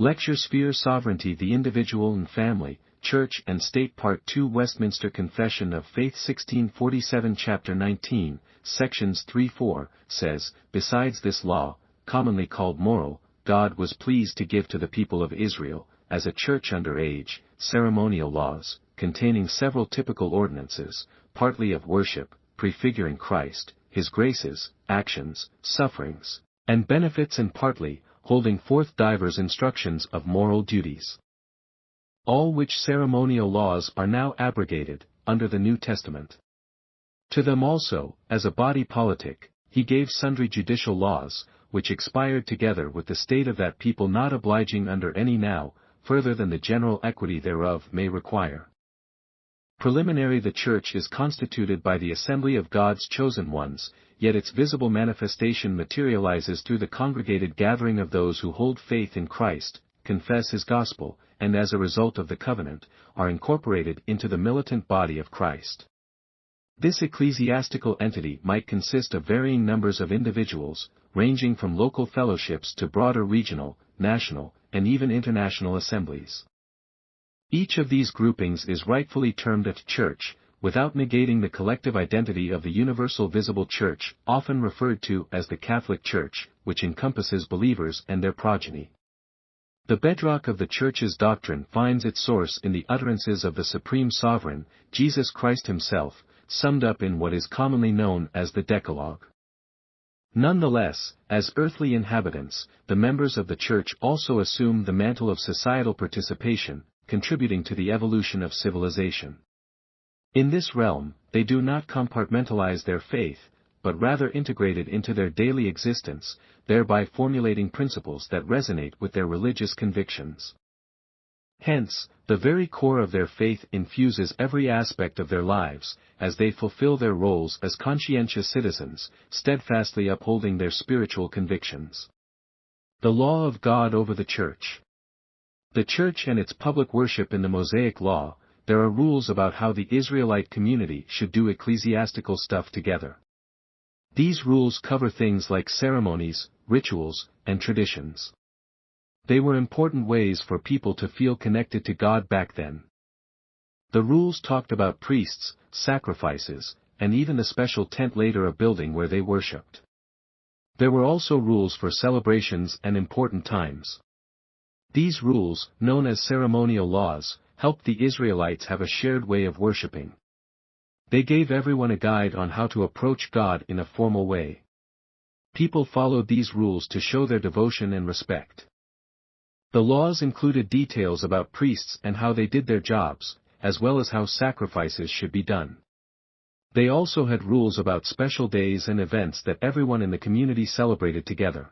Lecture Sphere Sovereignty, the Individual and Family, Church and State Part 2, Westminster Confession of Faith 1647, Chapter 19, Sections 3-4, says, "Besides this law, commonly called moral, God was pleased to give to the people of Israel, as a church under age, ceremonial laws, containing several typical ordinances, partly of worship, prefiguring Christ, his graces, actions, sufferings, and benefits, and partly, holding forth divers instructions of moral duties. All which ceremonial laws are now abrogated, under the New Testament. To them also, as a body politic, he gave sundry judicial laws, which expired together with the state of that people, not obliging under any now, further than the general equity thereof may require. Preliminary, the Church is constituted by the assembly of God's chosen ones, yet its visible manifestation materializes through the congregated gathering of those who hold faith in Christ, confess his gospel, and as a result of the covenant, are incorporated into the militant body of Christ. This ecclesiastical entity might consist of varying numbers of individuals, ranging from local fellowships to broader regional, national, and even international assemblies. Each of these groupings is rightfully termed a church, without negating the collective identity of the universal visible church, often referred to as the Catholic Church, which encompasses believers and their progeny. The bedrock of the Church's doctrine finds its source in the utterances of the Supreme Sovereign, Jesus Christ himself, summed up in what is commonly known as the Decalogue. Nonetheless, as earthly inhabitants, the members of the Church also assume the mantle of societal participation, contributing to the evolution of civilization. In this realm, they do not compartmentalize their faith, but rather integrate it into their daily existence, thereby formulating principles that resonate with their religious convictions. Hence, the very core of their faith infuses every aspect of their lives, as they fulfill their roles as conscientious citizens, steadfastly upholding their spiritual convictions. The law of God over the Church. The Church and its public worship. In the Mosaic Law, there are rules about how the Israelite community should do ecclesiastical stuff together. These rules cover things like ceremonies, rituals, and traditions. They were important ways for people to feel connected to God back then. The rules talked about priests, sacrifices, and even the special tent, later a building where they worshipped. There were also rules for celebrations and important times. These rules, known as ceremonial laws, helped the Israelites have a shared way of worshiping. They gave everyone a guide on how to approach God in a formal way. People followed these rules to show their devotion and respect. The laws included details about priests and how they did their jobs, as well as how sacrifices should be done. They also had rules about special days and events that everyone in the community celebrated together.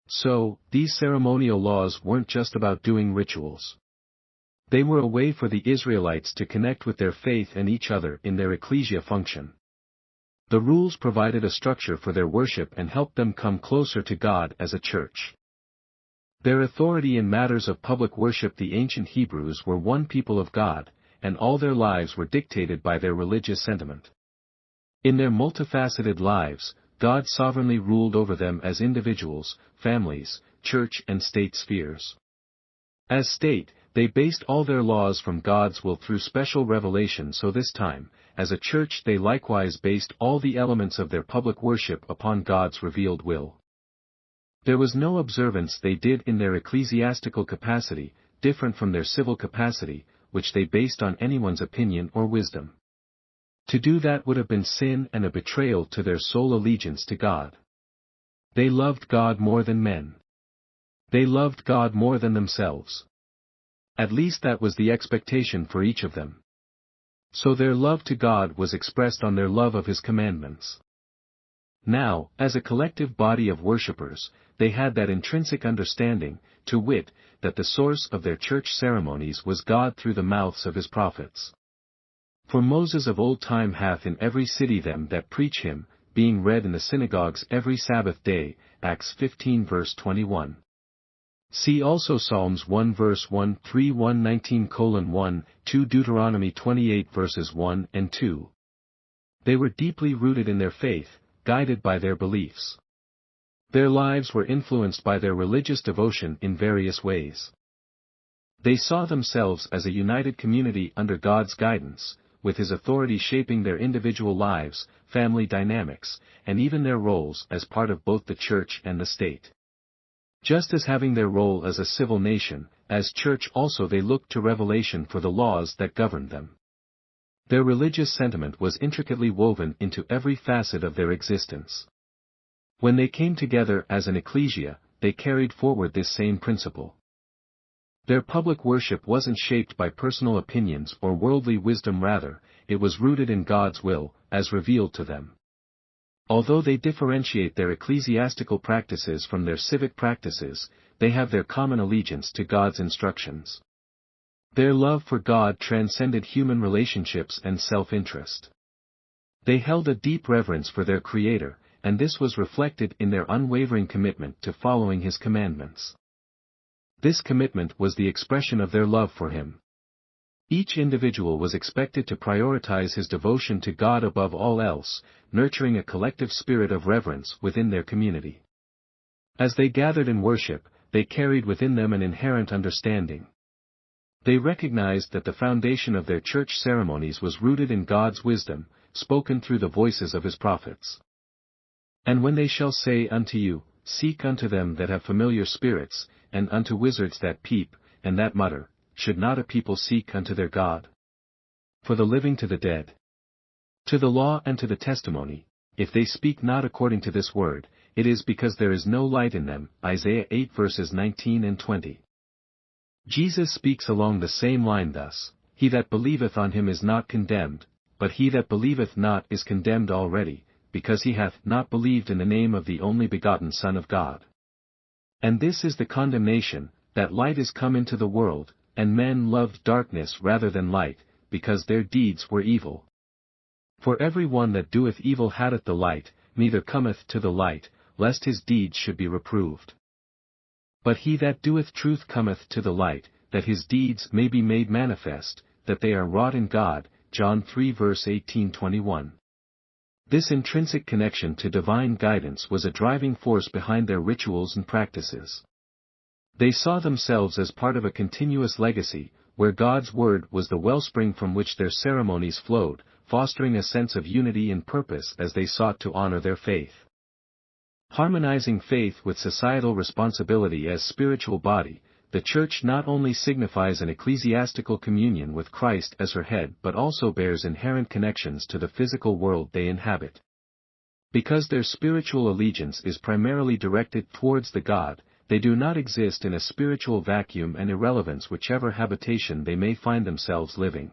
So, these ceremonial laws weren't just about doing rituals. They were a way for the Israelites to connect with their faith and each other in their ecclesia function. The rules provided a structure for their worship and helped them come closer to God as a church. Their authority in matters of public worship. The ancient Hebrews were one people of God, and all their lives were dictated by their religious sentiment. In their multifaceted lives, God sovereignly ruled over them as individuals, families, church and state spheres. As state, they based all their laws from God's will through special revelation. So this time, as a church, they likewise based all the elements of their public worship upon God's revealed will. There was no observance they did in their ecclesiastical capacity, different from their civil capacity, which they based on anyone's opinion or wisdom. To do that would have been sin and a betrayal to their sole allegiance to God. They loved God more than men. They loved God more than themselves. At least that was the expectation for each of them. So their love to God was expressed on their love of His commandments. Now, as a collective body of worshippers, they had that intrinsic understanding, to wit, that the source of their church ceremonies was God through the mouths of His prophets. For Moses of old time hath in every city them that preach Him, being read in the synagogues every Sabbath day, Acts 15 verse 21. See also Psalms 1 verse 1, 3, 119:1, 2, Deuteronomy 28 verses 1 and 2. They were deeply rooted in their faith, guided by their beliefs. Their lives were influenced by their religious devotion in various ways. They saw themselves as a united community under God's guidance, with His authority shaping their individual lives, family dynamics, and even their roles as part of both the church and the state. Just as having their role as a civil nation, as church also they looked to revelation for the laws that governed them. Their religious sentiment was intricately woven into every facet of their existence. When they came together as an ecclesia, they carried forward this same principle. Their public worship wasn't shaped by personal opinions or worldly wisdom, rather, it was rooted in God's will, as revealed to them. Although they differentiate their ecclesiastical practices from their civic practices, they have their common allegiance to God's instructions. Their love for God transcended human relationships and self-interest. They held a deep reverence for their Creator, and this was reflected in their unwavering commitment to following His commandments. This commitment was the expression of their love for Him. Each individual was expected to prioritize his devotion to God above all else, nurturing a collective spirit of reverence within their community. As they gathered in worship, they carried within them an inherent understanding. They recognized that the foundation of their church ceremonies was rooted in God's wisdom, spoken through the voices of His prophets. And when they shall say unto you, Seek unto them that have familiar spirits, and unto wizards that peep, and that mutter, should not a people seek unto their God? For the living to the dead, to the law and to the testimony, if they speak not according to this word, it is because there is no light in them. Isaiah 8 verses 19 and 20. Jesus speaks along the same line thus, He that believeth on Him is not condemned, but he that believeth not is condemned already, because he hath not believed in the name of the only begotten Son of God. And this is the condemnation, that light is come into the world, and men loved darkness rather than light, because their deeds were evil. For every one that doeth evil hateth the light, neither cometh to the light, lest his deeds should be reproved. But he that doeth truth cometh to the light, that his deeds may be made manifest, that they are wrought in God. John 3 verse 18-21. This intrinsic connection to divine guidance was a driving force behind their rituals and practices. They saw themselves as part of a continuous legacy, where God's word was the wellspring from which their ceremonies flowed, fostering a sense of unity and purpose as they sought to honor their faith. Harmonizing faith with societal responsibility as spiritual body, the Church not only signifies an ecclesiastical communion with Christ as her head but also bears inherent connections to the physical world they inhabit. Because their spiritual allegiance is primarily directed towards the God, they do not exist in a spiritual vacuum and irrelevance whichever habitation they may find themselves living.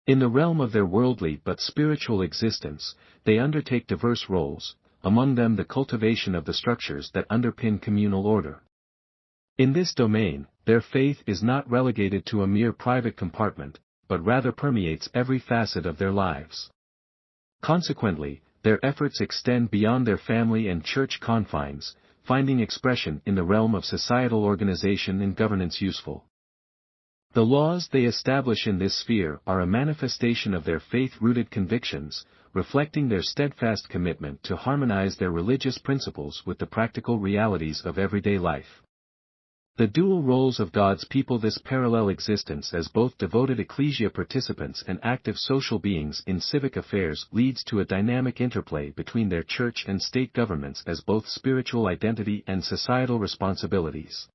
In the realm of their worldly but spiritual existence, they undertake diverse roles, among them the cultivation of the structures that underpin communal order. In this domain, their faith is not relegated to a mere private compartment, but rather permeates every facet of their lives. Consequently, their efforts extend beyond their family and church confines, finding expression in the realm of societal organization and governance useful. The laws they establish in this sphere are a manifestation of their faith-rooted convictions, reflecting their steadfast commitment to harmonize their religious principles with the practical realities of everyday life. The dual roles of God's people, this parallel existence as both devoted ecclesia participants and active social beings in civic affairs, leads to a dynamic interplay between their church and state governments as both spiritual identity and societal responsibilities.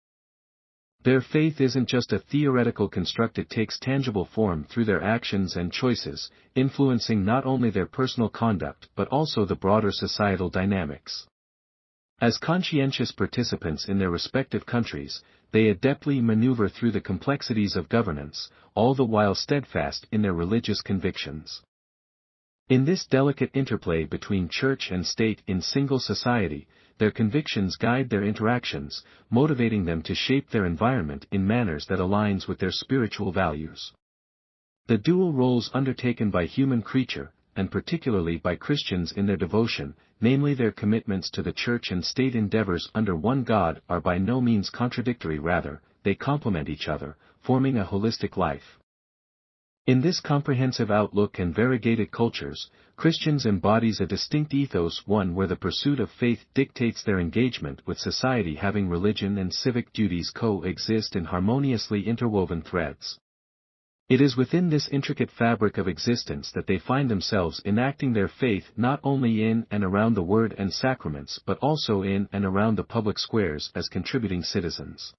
Their faith isn't just a theoretical construct, it takes tangible form through their actions and choices, influencing not only their personal conduct but also the broader societal dynamics. As conscientious participants in their respective countries, they adeptly maneuver through the complexities of governance, all the while steadfast in their religious convictions. In this delicate interplay between church and state in single society, their convictions guide their interactions, motivating them to shape their environment in manners that aligns with their spiritual values. The dual roles undertaken by human creature, and particularly by Christians in their devotion, namely their commitments to the church and state endeavors under one God, are by no means contradictory, rather, they complement each other, forming a holistic life. In this comprehensive outlook and variegated cultures, Christians embodies a distinct ethos, one where the pursuit of faith dictates their engagement with society, having religion and civic duties coexist in harmoniously interwoven threads. It is within this intricate fabric of existence that they find themselves enacting their faith not only in and around the Word and sacraments but also in and around the public squares as contributing citizens.